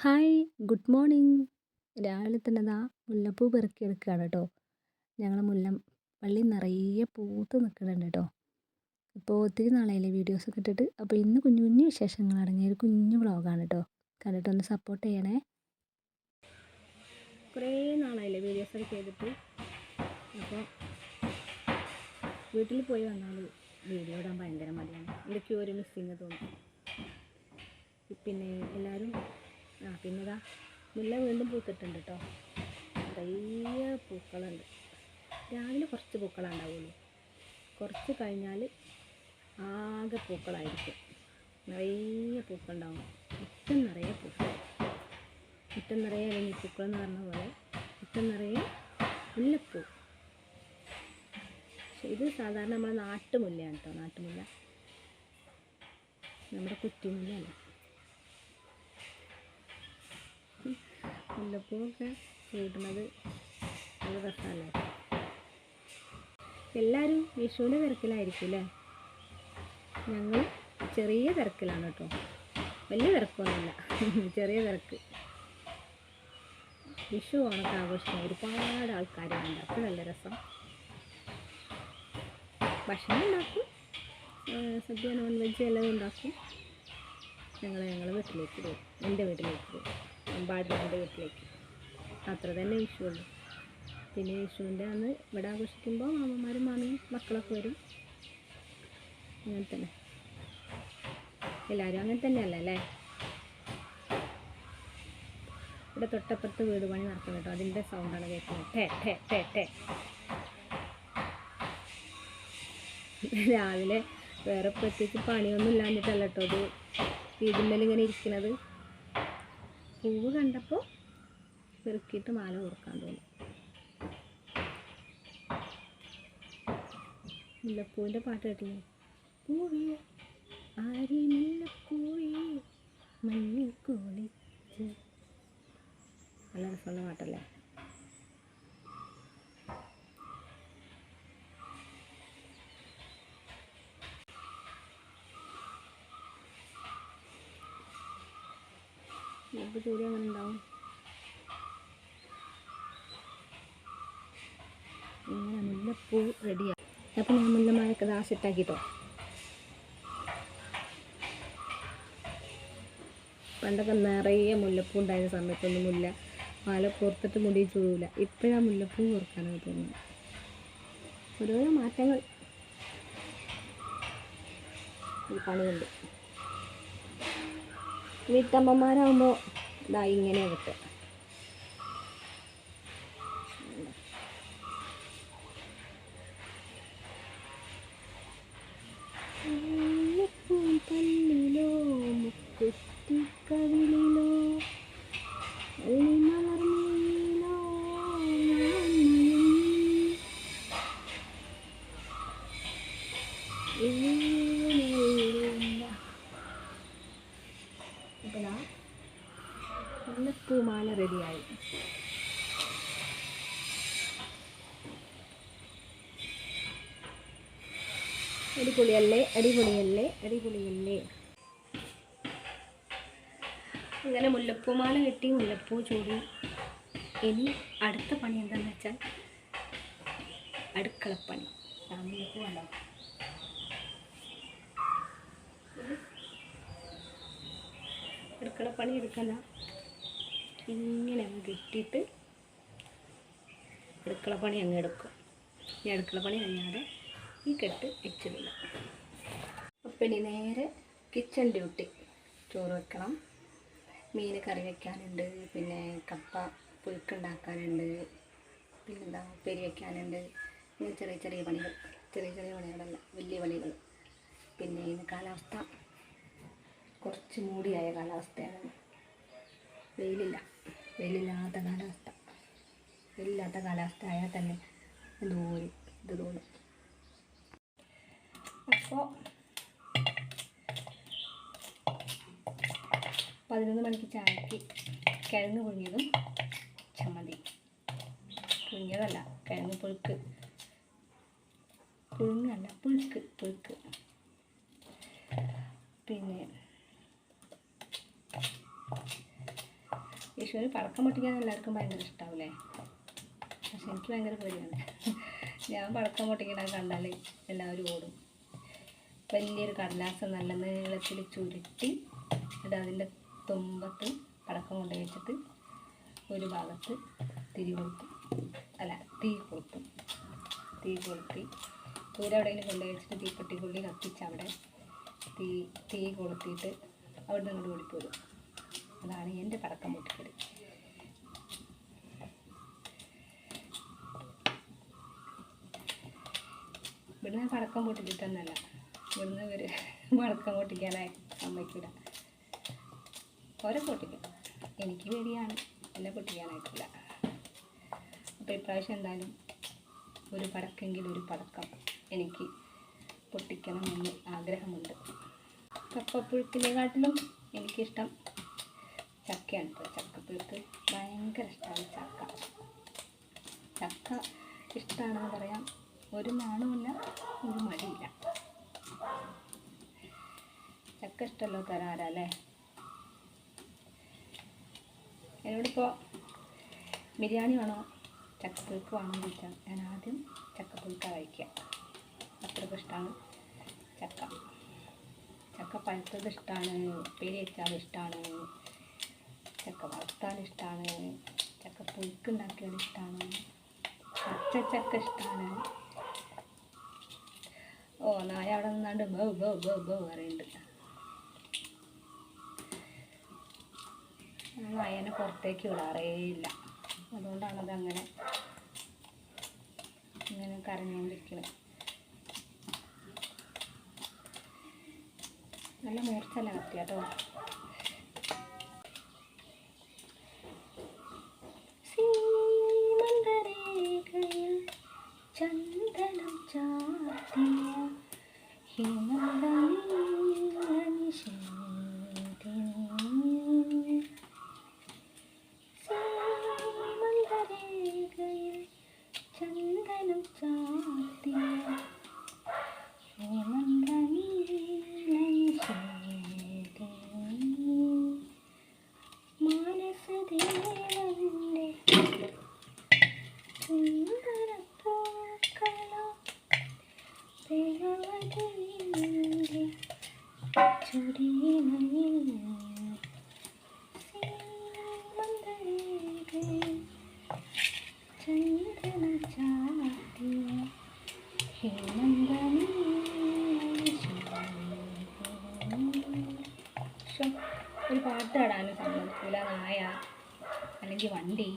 Hi, good morning. രാവിലെ തന്നെ ദാ മുല്ലപ്പൂ പെറുക്കിയെടുക്കുകയാണ് കേട്ടോ. ഞങ്ങളെ വള്ളി നിറയെ പൂത്ത് നിൽക്കുന്നുണ്ട് കേട്ടോ. ഇപ്പോൾ ഒത്തിരി നാളായില്ലേ വീഡിയോസൊക്കെ ഇട്ടിട്ട്. അപ്പോൾ ഇന്ന് കുഞ്ഞു കുഞ്ഞു വിശേഷങ്ങൾ അടങ്ങിയ ഒരു കുഞ്ഞു വ്ളോഗാണ് കേട്ടോ. കണ്ടിട്ടൊന്ന് സപ്പോർട്ട് ചെയ്യണേ. കുറേ നാളായില്ലേ വീഡിയോസൊക്കെ ചെയ്തിട്ട്. അപ്പോൾ വീട്ടിൽ പോയി വന്നാൽ വീഡിയോ ഇടാൻ ഭയങ്കര മടിയാണ്. എന്തൊക്കെയോ ഒരു മിസ്സിങ് തോന്നും. പിന്നെ എല്ലാവരും പിന്നെതാ മുല്ല വീണ്ടും പൂത്തിട്ടുണ്ട് കേട്ടോ. നിറയെ പൂക്കളുണ്ട്. രാവിലെ കുറച്ച് പൂക്കളുണ്ടാവുള്ളൂ. കുറച്ച് കഴിഞ്ഞാൽ ആകെ പൂക്കളായിരിക്കും. നിറയെ പൂക്കളുണ്ടാവും. മുറ്റം നിറയെ പൂക്കൾ. മുറ്റം നിറയെ അല്ലെങ്കിൽ പൂക്കൾ എന്ന് പറഞ്ഞ പോലെ മുറ്റം നിറയെ മുല്ലപ്പൂ. ഇത് സാധാരണ നമ്മുടെ നാട്ടുമുല്ലയാണ് കേട്ടോ. നാട്ടുമുല്ല, നമ്മുടെ കുറ്റിമുല്ലയല്ല. മുല്ലപ്പൂവൊക്കെ കൂട്ടുന്നത് നല്ല രസമല്ലേ. എല്ലാവരും വിഷുവിൻ്റെ തിരക്കിലായിരിക്കും അല്ലേ. ഞങ്ങൾ ചെറിയ തിരക്കിലാണ് കേട്ടോ. വലിയ തിരക്കൊന്നുമില്ല, ചെറിയ തിരക്ക്. വിഷു ഓണൊക്കെ ആഘോഷിക്കാൻ ഒരുപാട് ആൾക്കാരുണ്ട്. അപ്പോൾ നല്ല രസം. ഭക്ഷണം ഉണ്ടാക്കും, സദ്യ, നോൺ വെജ് എല്ലാം ഉണ്ടാക്കും. ഞങ്ങൾ വീട്ടിലേക്ക് പോകും. എൻ്റെ വീട്ടിലേക്ക് പോകും, അമ്പാടിൻ്റെ വീട്ടിലേക്ക്. അത്ര തന്നെ വിഷുവുള്ളൂ. പിന്നെ വിഷുവിൻ്റെ അന്ന് ഇവിടെ ആഘോഷിക്കുമ്പോൾ മാമന്മാരും മാമിയും മക്കളൊക്കെ വരും. അങ്ങനെ തന്നെ എല്ലാവരും അങ്ങനെ തന്നെയല്ല അല്ലേ. ഇവിടെ തൊട്ടപ്പുറത്ത് വീട് പണി നടക്കുന്നു കേട്ടോ. അതിൻ്റെ സൗണ്ടാണ് കേൾക്കുന്നത്. ടേ ടേ ടേ ടേ. രാവിലെ വേറെ പ്രത്യേകിച്ച് പണിയൊന്നും ഇല്ലാഞ്ഞിട്ടല്ല കേട്ടോ അത് ഇതിന്മേലിങ്ങനെ ഇരിക്കുന്നത്. പൂവ് കണ്ടപ്പോൾ പെറുക്കിയിട്ട് മാല കൊടുക്കാൻ തോന്നി. മുല്ലപ്പൂവിൻ്റെ പാട്ട് കേട്ടില്ലേ? പൂവേ ആരി മുല്ലപ്പൂവേ മഞ്ഞിൽ കുളിച്ച്. നല്ല രസമുള്ള പാട്ടല്ലേ. മുല്ലപ്പൂ ചൂടി അങ്ങനെ ഉണ്ടാവും. ഇങ്ങനെ മുല്ലപ്പൂ റെഡിയായി. അപ്പോൾ ഞാൻ മുല്ലമാലൊക്കെ ദാ സെറ്റാക്കിട്ടോ. പണ്ടൊക്കെ നിറയെ മുല്ലപ്പൂ ഉണ്ടായിരുന്ന സമയത്തൊന്നും മുല്ല മാല കോർത്തിട്ട് മുടി ചൂടില്ല. ഇപ്പോഴാണ് മുല്ലപ്പൂ കോർക്കാനാണ് തോന്നുന്നത്. ഓരോരോ മാറ്റങ്ങൾ ഈ പണിയുണ്ട്. വീട്ടമ്മമാരാകുമ്പോൾ ഇതാ ഇങ്ങനെയാണ് കിട്ടുക. കണ്ണിലോ മുക്കുറ്റിക്കവിളിലോ മലർമയിലോ ഇപ്പോഴാ മുല്ലപ്പൂമാല റെഡിയായി. അടിപൊളിയല്ലേ, അടിപൊളിയല്ലേ, അടിപൊളിയല്ലേ. ഇങ്ങനെ മുല്ലപ്പൂമാല കെട്ടി മുല്ലപ്പൂ ചൂടി. ഇനി അടുത്ത പണി എന്താണെന്ന് വെച്ചാൽ അടുക്കളപ്പണി. മുല്ലപ്പൂ വേണ്ടോ. അടുക്കളപ്പണി എടുക്കല ഇങ്ങനെ അങ്ങ് കെട്ടിയിട്ട് അടുക്കളപ്പണി അങ്ങ് എടുക്കും. ഈ അടുക്കളപ്പണി കഴിയാതെ ഈ കെട്ട് വെച്ചിടില്ല. അപ്പം ഇനി നേരെ കിച്ചൺ ഡ്യൂട്ടി. ചോറ് വെക്കണം, മീൻ കറി വയ്ക്കാനുണ്ട്, പിന്നെ കപ്പ പുഴുക്കുണ്ടാക്കാനുണ്ട്, പിന്നെന്താ ഉപ്പേരി വയ്ക്കാനുണ്ട്. പിന്നെ ചെറിയ ചെറിയ പണികൾ, ചെറിയ ചെറിയ പണികളല്ല, വലിയ പണികൾ. പിന്നെ ഇന്ന് കാലാവസ്ഥ കുറച്ച് മൂടിയായ കാലാവസ്ഥയാണ്. വെയിലില്ലാത്ത കാലാവസ്ഥ. വെയിലില്ലാത്ത കാലാവസ്ഥ ആയാൽ തന്നെ ഇത് തോന്നും. അപ്പോൾ 11 മണിക്ക് ചായക്ക് കിഴങ്ങ് പുഴുങ്ങിയതും ചമ്മന്തി. പുഴുങ്ങിയതല്ല, കിഴങ്ങ് പുഴുക്ക്. പുഴുങ്ങല്ല, പുഴുക്ക്. പിന്നെ വിഷുവിന് പടക്കം പൊട്ടിക്കാൻ എല്ലാവർക്കും ഭയങ്കര ഇഷ്ടാവില്ലേ? പക്ഷെ എനിക്ക് ഭയങ്കര പേടിയാണ്. ഞാൻ പടക്കം പൊട്ടിക്കണ കണ്ടാൽ എല്ലാവരും ഓടും. വലിയൊരു കടലാസ് നല്ല നീളത്തിൽ ചുരുട്ടി എന്നിട്ട് അതിൻ്റെ തുമ്പത്ത് പടക്കം കൊണ്ട് വെച്ചിട്ട് ഒരു ഭാഗത്ത് തീ കൊളുത്തും. തീ കൊളുത്തി ദൂരെ എവിടെയെങ്കിലും കൊണ്ടുപോയി വെച്ചിട്ട് തീപ്പെട്ടിക്കുള്ളി കത്തിച്ച് അവിടെ തീ കൊളുത്തിയിട്ട് അവിടെ നിന്ന് ഇങ്ങോട്ട് ഓടിപ്പോരും. അതാണ് എൻ്റെ പടക്കം പൊട്ടിക്കൽ. ഇവിടുന്ന് പടക്കം പൊട്ടിച്ചിട്ടൊന്നല്ല, ഇവിടുന്ന് ഒരു പടക്കം പൊട്ടിക്കാനായി സമ്മതിക്കില്ല. ഓരോ പൊട്ടിക്കും. എനിക്ക് പേടിയാണ്, എന്നെ പൊട്ടിക്കാനായിട്ടില്ല. അപ്പോൾ ഇപ്രാവശ്യം എന്തായാലും ഒരു പടക്കം എനിക്ക് പൊട്ടിക്കണമെന്ന് ആഗ്രഹമുണ്ട്. കപ്പപ്പുഴുക്കിനെക്കാട്ടിലും എനിക്കിഷ്ടം ചക്കയാണ് കേട്ടോ. ചക്കപ്പുഴുക്ക് ഭയങ്കര ഇഷ്ടമാണ്. ചക്ക ഇഷ്ടമാണെന്ന് പറയാം, ഒരു നാണവുമില്ല, ഒരു മടിയില്ല. ചക്ക ഇഷ്ടമല്ലോ തരാറല്ലേ. എന്നോടിപ്പോൾ ബിരിയാണി വേണോ ചക്കപ്പുഴുക്ക് വേണോ എന്ന് ചോദിച്ചാൽ ഞാൻ ആദ്യം ചക്കപ്പുഴുക്കാണ് കഴിക്കുക. അത്രയ്ക്ക് ഇഷ്ടമാണ് ചക്ക പഴുത്തത് ഇഷ്ടമാണ്, ഉപ്പേരി വെച്ചാൽ ഇഷ്ടമാണ്, ചക്ക വറുത്താൽ ഇഷ്ടമാണ്, ചക്കപ്പുഴുക്ക് ഉണ്ടാക്കിയത് ഇഷ്ടമാണ്, പച്ചച്ചക്ക ഇഷ്ടമാണ്. നായ അവിടെ നിന്നാണ്ട് ബോ ബോ ബോ ബോ പറയുന്നുണ്ട്. നായനെ പുറത്തേക്ക് വിടാറേ ഇല്ല, അതുകൊണ്ടാണത് അങ്ങനെ കരഞ്ഞുകൊണ്ടിരിക്കുന്നത്. നല്ല മൂർച്ചല്ല കത്തി കേട്ടോ. ചന്ദനം ചാർത്തിയ ചന്ദനം ചാർത്തിയ മാനസദേവന്റെ സുന്ദരപ്പൂക്കളോ ദേവതയുടെ ചുടിയിലയിൽ സീമന്തരേഖയിൽ ചന്ദനം ചാർത്തിയ ഹേമന്തനീ ഒരു പാട്ട് പാടാനും സമ്മതിക്കില്ല നായ അല്ലെങ്കിൽ വണ്ടി.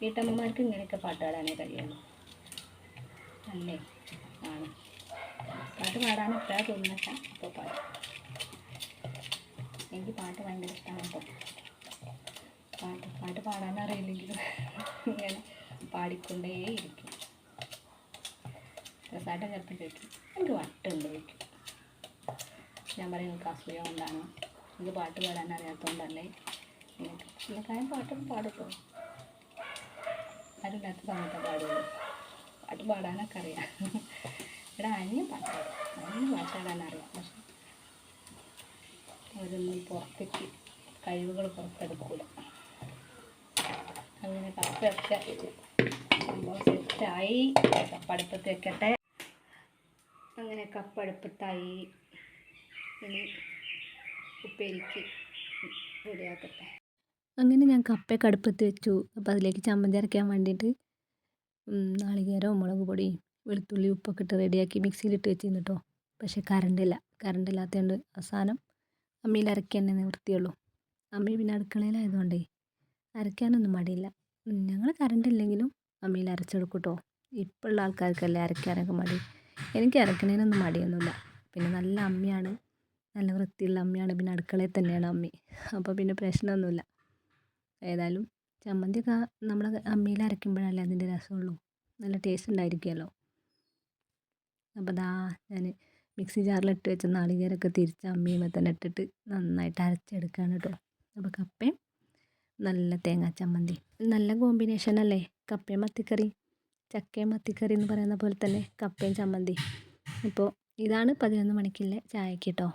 വീട്ടമ്മമാർക്ക് ഇങ്ങനെയൊക്കെ പാട്ട് പാടാനേ കഴിയുള്ളൂ അല്ലേ? ആണ്. പാട്ട് പാടാൻ എപ്പോഴാണ് തോന്നുന്നൊക്കെ അപ്പോൾ പാടും. എനിക്ക് പാട്ട് ഭയങ്കര ഇഷ്ടമാണ് കേട്ടോ. പാട്ട് പാടാനറിയില്ലെങ്കിലും ഇങ്ങനെ പാടിക്കൊണ്ടേയിരിക്കും. രസമായിട്ട് ചേർത്ത് ചോദിക്കും, എനിക്ക് വട്ടുണ്ട് ചോദിക്കും. ഞാൻ പറയും നിങ്ങൾക്ക് അസൂയ കൊണ്ടാണ്, എനിക്ക് പാട്ട് പാടാൻ അറിയാത്തതുകൊണ്ടല്ലേ. കാര്യം പാട്ടൊക്കെ പാടുട്ടോ, ആരുമില്ലാത്ത സമയത്ത് പാടുള്ളൂ. പാട്ട് പാടാനൊക്കെ അറിയാം. ഇവിടെ അനിയും പാട്ടാടും, അനിയും പാട്ടാടാനറിയാം. പക്ഷെ അവരൊന്നും പുറത്തേക്ക് കഴിവുകൾ പുറത്തെടുക്കൂല. അങ്ങനെ കപ്പൊക്കെ സംഭവം സെറ്റായി. കപ്പടുപ്പത്ത് വെക്കട്ടെ. അങ്ങനെ കപ്പടുപ്പത്തായി. ഇനി ഉപ്പേരിക്ക് റെഡിയാക്കട്ടെ. അങ്ങനെ ഞാൻ കപ്പയൊക്കെ അടുപ്പത്ത് വെച്ചു. അപ്പോൾ അതിലേക്ക് ചമ്മന്തി അരയ്ക്കാൻ വേണ്ടിയിട്ട് നാളികേരവും മുളക് പൊടിയും വെളുത്തുള്ളി ഉപ്പൊക്കെ ഇട്ട് റെഡിയാക്കി മിക്സിയിലിട്ട് വെച്ചിരുന്നു കേട്ടോ. പക്ഷേ കറണ്ടില്ലാത്തതുകൊണ്ട് അവസാനം അമ്മിയിൽ അരയ്ക്കാൻ നിവൃത്തിയുള്ളൂ. അമ്മി പിന്നെ അടുക്കളയിലായതുകൊണ്ടേ അരയ്ക്കാനൊന്നും മടിയില്ല. ഞങ്ങൾ കറണ്ടില്ലെങ്കിലും അമ്മിയിൽ അരച്ചെടുക്കും കേട്ടോ. ഇപ്പോൾ ഉള്ള ആൾക്കാർക്കല്ലേ അരയ്ക്കാനൊക്കെ മടി. എനിക്ക് അരയ്ക്കണതിനൊന്നും മടിയൊന്നുമില്ല. പിന്നെ നല്ല അമ്മിയാണ്, നല്ല വൃത്തിയുള്ള അമ്മിയാണ്. പിന്നെ അടുക്കളയിൽ തന്നെയാണ് അമ്മി, അപ്പോൾ പിന്നെ പ്രശ്നമൊന്നുമില്ല. ഏതായാലും ചമ്മന്തിയൊക്കെ നമ്മൾ അമ്മിയിൽ അരയ്ക്കുമ്പോഴല്ലേ അതിൻ്റെ രസമുള്ളൂ, നല്ല ടേസ്റ്റ് ഉണ്ടായിരിക്കുമല്ലോ. അപ്പോൾ ഞാൻ മിക്സി ജാറിലിട്ട് വെച്ച നാളികേരമൊക്കെ തിരിച്ച് അമ്മിയുമ്പോൾ തന്നെ ഇട്ടിട്ട് നന്നായിട്ട് അരച്ചെടുക്കുകയാണ് കേട്ടോ. അപ്പോൾ കപ്പയും നല്ല തേങ്ങാ ചമ്മന്തി നല്ല കോമ്പിനേഷൻ അല്ലേ? കപ്പയും മത്തിക്കറി, ചക്കയും മത്തിക്കറി എന്ന് പറയുന്ന പോലെ തന്നെ കപ്പയും ചമ്മന്തി. ഇപ്പോൾ ഇതാണ് 11 മണിക്കുള്ള ചായക്ക് കേട്ടോ.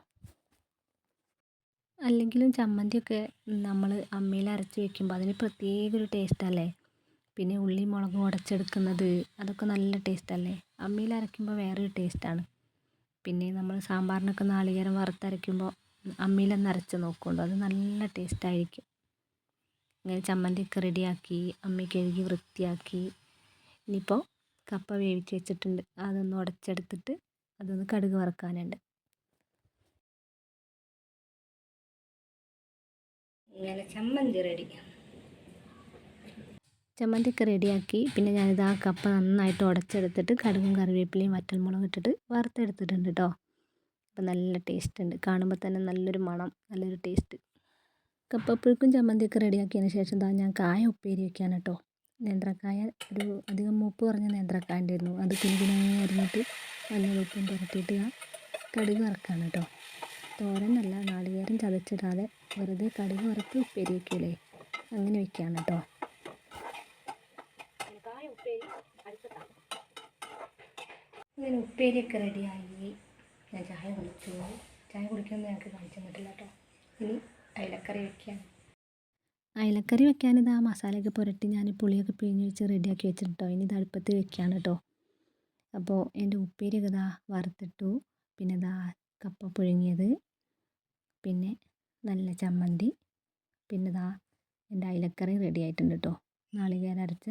അല്ലെങ്കിലും ചമ്മന്തിയൊക്കെ നമ്മൾ അമ്മിയിൽ അരച്ച് വെക്കുമ്പോൾ അതിന് പ്രത്യേക ഒരു ടേസ്റ്റല്ലേ. പിന്നെ ഉള്ളി മുളകും ഉടച്ചെടുക്കുന്നത് അതൊക്കെ നല്ല ടേസ്റ്റല്ലേ. അമ്മിയിൽ അരയ്ക്കുമ്പോൾ വേറൊരു ടേസ്റ്റാണ്. പിന്നെ നമ്മൾ സാമ്പാറിനൊക്കെ നാളികേരം വറുത്തരയ്ക്കുമ്പോൾ അമ്മിയിലൊന്ന് അരച്ച് നോക്കുന്നുണ്ടോ, അത് നല്ല ടേസ്റ്റായിരിക്കും. ഇങ്ങനെ ചമ്മന്തിയൊക്കെ റെഡിയാക്കി അമ്മി കഴുകി വൃത്തിയാക്കി. ഇനിയിപ്പോൾ കപ്പ വേവിച്ച് വെച്ചിട്ടുണ്ട്, അതൊന്ന് ഉടച്ചെടുത്തിട്ട് അതൊന്ന് കടുക് വറുക്കാനുണ്ട്. ഇങ്ങനെ ചമ്മന്തി റെഡി. ചമ്മന്തിയൊക്കെ റെഡിയാക്കി. പിന്നെ ഞാനിത് ആ കപ്പ നന്നായിട്ട് ഉടച്ചെടുത്തിട്ട് കടുകും കറിവേപ്പിലയും വറ്റൽമുളകും ഇട്ടിട്ട് വറുത്തെടുത്തിട്ടുണ്ട് കേട്ടോ. അപ്പം നല്ല ടേസ്റ്റ് ഉണ്ട്, കാണുമ്പോൾ തന്നെ നല്ലൊരു മണം, നല്ലൊരു ടേസ്റ്റ്. കപ്പപ്പുഴുക്കും ചമ്മന്തിയൊക്കെ റെഡിയാക്കിയതിന് ശേഷം ഞാൻ കായ ഉപ്പേരി വെക്കാൻ കേട്ടോ. നേന്ത്രക്കായ ഒരു അധികം മൂപ്പ് കുറഞ്ഞ നേന്ത്രക്കായ ഉണ്ടായിരുന്നു, അത് കുനുകുനാ അരിഞ്ഞിട്ട് മഞ്ഞളുപ്പും പുരട്ടിയിട്ട് ഞാൻ കടുക് വറക്കാണ് കേട്ടോ. തോരനല്ല, നാളികേരം ചതച്ചിടാതെ വെറുതെ കടുക് വറുത്ത് ഉപ്പേരി വയ്ക്കൂലേ, അങ്ങനെ വെക്കുകയാണ് കേട്ടോ. ഇങ്ങനെ ഉപ്പേരിയൊക്കെ റെഡിയായി. ഞാൻ ചായ കുടിച്ചു. ചായ കുടിക്കുന്നത് ഞങ്ങൾക്ക് കാണിച്ചു തന്നിട്ടില്ല കേട്ടോ. ഇനി അയലക്കറി വെക്കുകയാണ്. അയലക്കറി വെക്കാനിത് ആ മസാലയൊക്കെ പുരട്ടി ഞാൻ പുളിയൊക്കെ പിഴിഞ്ഞ് വെച്ച് റെഡിയാക്കി വെച്ചിട്ടോ. ഇനി ഇത് അടുപ്പത്ത് വെക്കുകയാണ് കേട്ടോ. അപ്പോൾ എൻ്റെ ഉപ്പേരിയൊക്കെ വറുത്തിട്ടു. പിന്നെ കപ്പ പുഴുങ്ങിയത്, പിന്നെ നല്ല ചമ്മന്തി, പിന്നെ എൻ്റെ അയലക്കറി റെഡി ആയിട്ടുണ്ട് കേട്ടോ. നാളികേരം അരച്ച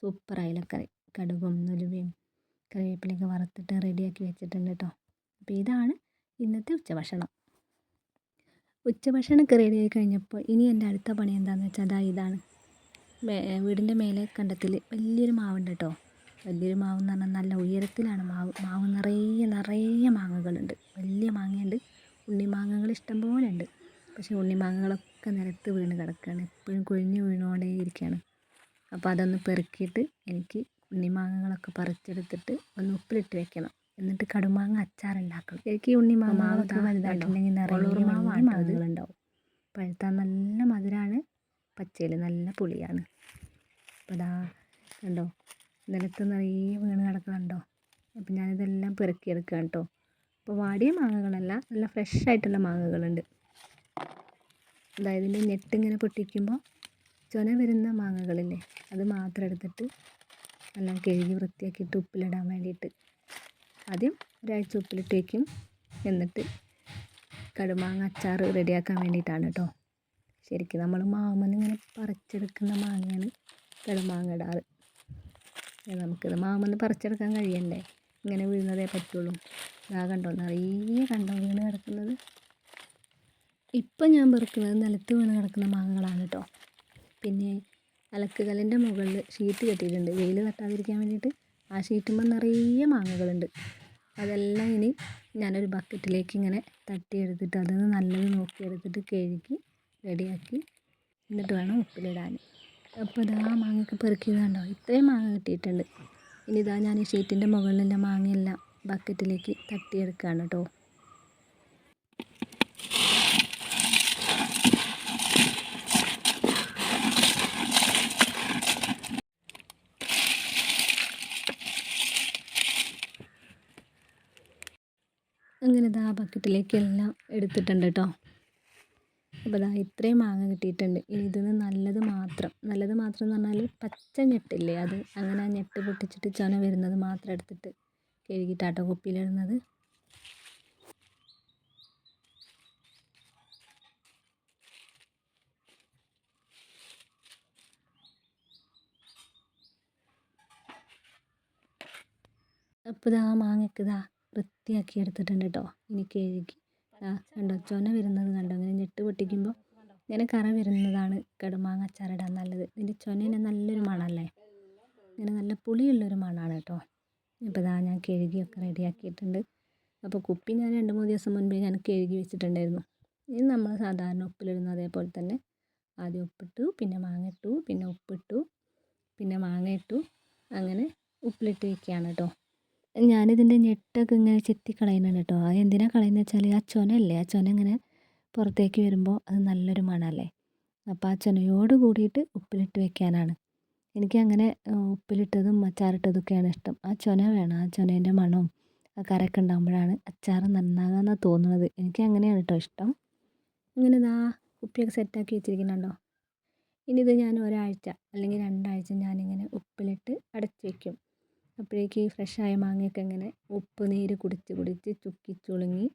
സൂപ്പർ അയലക്കറി, കടുകും ഉലുവയും കറിവേപ്പിലയൊക്കെ വറുത്തിട്ട് റെഡിയാക്കി വെച്ചിട്ടുണ്ട് കേട്ടോ. അപ്പോൾ ഇതാണ് ഇന്നത്തെ ഉച്ചഭക്ഷണം. ഉച്ചഭക്ഷണമൊക്കെ റെഡിയായി കഴിഞ്ഞപ്പോൾ ഇനി എൻ്റെ അടുത്ത പണി എന്താണെന്ന് വെച്ചാൽ ഇതാണ്. വീടിൻ്റെ മേലെ കണ്ടത്തിൽ വലിയൊരു മാവുണ്ട് കേട്ടോ. വലിയൊരു മാവെന്ന് പറഞ്ഞാൽ നല്ല ഉയരത്തിലാണ് മാവ് നിറയെ മാങ്ങകളുണ്ട്. വലിയ മാങ്ങയുണ്ട്, ഉണ്ണിമാങ്ങകൾ ഇഷ്ടംപോലെ ഉണ്ട്. പക്ഷേ ഉണ്ണിമാങ്ങകളൊക്കെ നിലത്ത് വീണ് കിടക്കുകയാണ്, എപ്പോഴും കൊഴിഞ്ഞ് വീണുകൊണ്ടേ ഇരിക്കുകയാണ്. അപ്പോൾ അതൊന്ന് പെറുക്കിയിട്ട് എനിക്ക് ഉണ്ണിമാങ്ങകളൊക്കെ പറിച്ചെടുത്തിട്ട് ഒന്ന് ഉപ്പിലിട്ട് വെക്കണം. എന്നിട്ട് കടുമാങ്ങ അച്ചാറുണ്ടാക്കണം. എനിക്ക് ഉണ്ണിമാങ്ങകളൊക്കെ വലുതായിട്ടുണ്ടെങ്കിൽ നിറയെ മാങ്ങകളുണ്ടാവും. പഴുത്താൽ നല്ല മധുരമാണ്, പച്ചയിൽ നല്ല പുളിയാണ്. അപ്പോൾ കണ്ടോ, നിലത്ത് നിറയെ വീണ് കിടക്കുന്നുണ്ടോ. അപ്പോൾ ഞാനിതെല്ലാം പെറുക്കിയെടുക്കുകയാണ് കേട്ടോ. അപ്പോൾ വാടിയ മാങ്ങകളല്ല, നല്ല ഫ്രഷ് ആയിട്ടുള്ള മാങ്ങകളുണ്ട്. അതായത് ഇതിൻ്റെ ഞെട്ടിങ്ങനെ പൊട്ടിക്കുമ്പോൾ ചൊന വരുന്ന മാങ്ങകളില്ലേ, അത് മാത്രം എടുത്തിട്ട് എല്ലാം കഴുകി വൃത്തിയാക്കിയിട്ട് ഉപ്പിലിടാൻ വേണ്ടിയിട്ട് ആദ്യം ഒരാഴ്ച ഉപ്പിലിട്ട് വയ്ക്കും. എന്നിട്ട് കടുമാങ്ങ അച്ചാർ റെഡിയാക്കാൻ വേണ്ടിയിട്ടാണ് കേട്ടോ. ശരിക്കും നമ്മൾ മാമന് ഇങ്ങനെ പറിച്ചെടുക്കുന്ന മാങ്ങയാണ് കടുമാങ്ങ ഇടാറ്. നമുക്കിത് മാമന് പറിച്ചെടുക്കാൻ കഴിയണ്ടേ, ഇങ്ങനെ വീഴുന്നതേ പറ്റുള്ളൂ. കണ്ടോ, നിറയെ കണ്ടോ വീണ് കിടക്കുന്നത്. ഇപ്പം ഞാൻ പെറുക്കുന്നത് നിലത്ത് വീണ് കിടക്കുന്ന മാങ്ങകളാണ് കേട്ടോ. പിന്നെ അലക്കുകല്ലിൻ്റെ മുകളിൽ ഷീറ്റ് കെട്ടിയിട്ടുണ്ട്, വെയിൽ തട്ടാതിരിക്കാൻ വേണ്ടിയിട്ട്. ആ ഷീറ്റുമ്പോൾ നിറയെ മാങ്ങകളുണ്ട്. അതെല്ലാം ഇനി ഞാനൊരു ബക്കറ്റിലേക്ക് ഇങ്ങനെ തട്ടിയെടുത്തിട്ട് അതൊന്ന് നല്ലത് നോക്കിയെടുത്തിട്ട് കഴുകി റെഡിയാക്കി എന്നിട്ട് വേണം ഉപ്പിലിടാൻ. അപ്പോൾ മാങ്ങയൊക്കെ പെറുക്കിയത് കണ്ടോ, ഇത്രയും മാങ്ങ കിട്ടിയിട്ടുണ്ട്. ഇനി ഞാൻ ഈ ഷീറ്റിൻ്റെ മുകളിലുള്ള മാങ്ങയെല്ലാം ബക്കറ്റിലേക്ക് തട്ടിയെടുക്കുകയാണ് കേട്ടോ. അങ്ങനെ ബക്കറ്റിലേക്ക് എല്ലാം എടുത്തിട്ടുണ്ട് കേട്ടോ. അപ്പോൾ ഇത്രയും മാങ്ങ കിട്ടിയിട്ടുണ്ട്. ഇനി ഇതിന് നല്ലത് മാത്രം എന്ന് പറഞ്ഞാൽ പച്ച ഞെട്ടില്ലേ, അത് അങ്ങനെ ആ ഞെട്ട് പൊട്ടിച്ചിട്ട് ചൊന വരുന്നത് മാത്രം എടുത്തിട്ട് കഴുകിയിട്ടാട്ടോ കുപ്പിയിലിടുന്നത്. അപ്പോൾ മാങ്ങയ്ക്ക് വൃത്തിയാക്കി എടുത്തിട്ടുണ്ട് കേട്ടോ. ഇനി കഴുകി കണ്ടോ, ചൊന വരുന്നത് കണ്ടോ, ഇങ്ങനെ ഞെട്ട് പൊട്ടിക്കുമ്പോൾ ഇങ്ങനെ കറ വരുന്നതാണ് കടുമാങ്ങ അച്ചാറിടാൻ നല്ലത്. ഇതിൻ്റെ ചൊനേനെ നല്ലൊരു മണമല്ലേ, ഇങ്ങനെ നല്ല പുളിയുള്ളൊരു മണമാണ് കേട്ടോ. ഇപ്പോൾ ഞാൻ കഴുകിയൊക്കെ റെഡിയാക്കിയിട്ടുണ്ട്. അപ്പോൾ കുപ്പി ഞാൻ 2-3 ദിവസം മുൻപേ ഞാൻ കഴുകി വെച്ചിട്ടുണ്ടായിരുന്നു. ഇത് നമ്മൾ സാധാരണ ഉപ്പിലിടുന്ന അതേപോലെ തന്നെ ആദ്യം ഉപ്പിട്ടു, പിന്നെ മാങ്ങ ഇട്ടു, പിന്നെ ഉപ്പിട്ടു, പിന്നെ മാങ്ങ ഇട്ടു, അങ്ങനെ ഉപ്പിലിട്ട് വയ്ക്കുകയാണ് കേട്ടോ. ഞാനിതിൻ്റെ ഞെട്ടൊക്കെ ഇങ്ങനെ ചെത്തി കളയുന്നുണ്ട് കേട്ടോ. അത് എന്തിനാണ് കളയുന്നത് വെച്ചാൽ ആ ചൊനയല്ലേ, ആ ചൊന ഇങ്ങനെ പുറത്തേക്ക് വരുമ്പോൾ അത് നല്ലൊരു മണമല്ലേ. അപ്പോൾ ആ ചൊനയോട് കൂടിയിട്ട് ഉപ്പിലിട്ട് വെക്കാനാണ്. എനിക്കങ്ങനെ ഉപ്പിലിട്ടതും അച്ചാറിട്ടതൊക്കെയാണ് ഇഷ്ടം. ആ ചൊന വേണം, ആ ചൊനേൻ്റെ മണവും ആ കറയൊക്കെ ഉണ്ടാകുമ്പോഴാണ് അച്ചാർ നന്നാകാമെന്നാണ് തോന്നുന്നത്. എനിക്ക് അങ്ങനെയാണ് കേട്ടോ ഇഷ്ടം. അങ്ങനെ ഇതാ കുപ്പിയൊക്കെ സെറ്റാക്കി വെച്ചിരിക്കുന്നുണ്ടോ. ഇനി ഇത് ഞാൻ ഒരാഴ്ച അല്ലെങ്കിൽ 2 ആഴ്ച ഞാനിങ്ങനെ ഉപ്പിലിട്ട് അടച്ച് വയ്ക്കും. അപ്പോഴേക്ക് ഫ്രഷായ മാങ്ങയൊക്കെ ഇങ്ങനെ ഉപ്പ് നീര് കുടിച്ച് കുടിച്ച് ചുക്കി ചുളുങ്ങി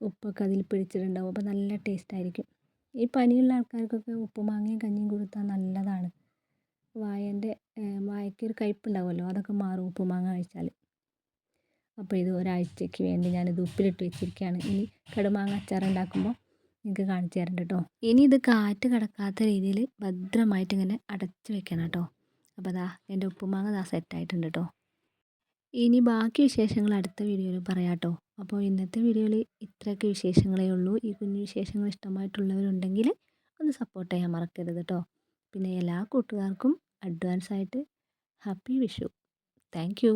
ഉപ്പൊക്കെ അതിൽ പിടിച്ചിട്ടുണ്ടാവും. അപ്പോൾ നല്ല ടേസ്റ്റായിരിക്കും. ഈ പനിയുള്ള ആൾക്കാർക്കൊക്കെ ഉപ്പും മാങ്ങയും കഞ്ഞിയും കൊടുത്താൽ നല്ലതാണ്. വായയ്ക്കൊരു കയ്പ്പുണ്ടാവുമല്ലോ, അതൊക്കെ മാറും ഉപ്പും മാങ്ങ കഴിച്ചാൽ. അപ്പോൾ ഇത് ഒരാഴ്ചയ്ക്ക് വേണ്ടി ഞാനിത് ഉപ്പിലിട്ട് വെച്ചിരിക്കുകയാണ്. ഇനി കടുമാങ്ങ അച്ചാർ ഉണ്ടാക്കുമ്പോൾ നിങ്ങൾക്ക് കാണിച്ചു തരണ്ട കേട്ടോ. ഇനി ഇത് കാറ്റ് കടക്കാത്ത രീതിയിൽ ഭദ്രമായിട്ട് ഇങ്ങനെ അടച്ച് വെക്കണം കേട്ടോ. അപ്പോൾ അതാ എൻ്റെ ഉപ്പുമാങ്ങ ദാ സെറ്റായിട്ടുണ്ട് കേട്ടോ. ഇനി ബാക്കി വിശേഷങ്ങൾ അടുത്ത വീഡിയോയിൽ പറയാം കേട്ടോ. അപ്പോൾ ഇന്നത്തെ വീഡിയോയിൽ ഇത്രയൊക്കെ വിശേഷങ്ങളേ ഉള്ളൂ. ഈ കുഞ്ഞു വിശേഷങ്ങൾ ഇഷ്ടമായിട്ടുള്ളവരുണ്ടെങ്കിൽ ഒന്ന് സപ്പോർട്ട് ചെയ്യാൻ മറക്കരുത് കേട്ടോ. പിന്നെ എല്ലാ കൂട്ടുകാർക്കും അഡ്വാൻസായിട്ട് ഹാപ്പി വിഷു. Thank you.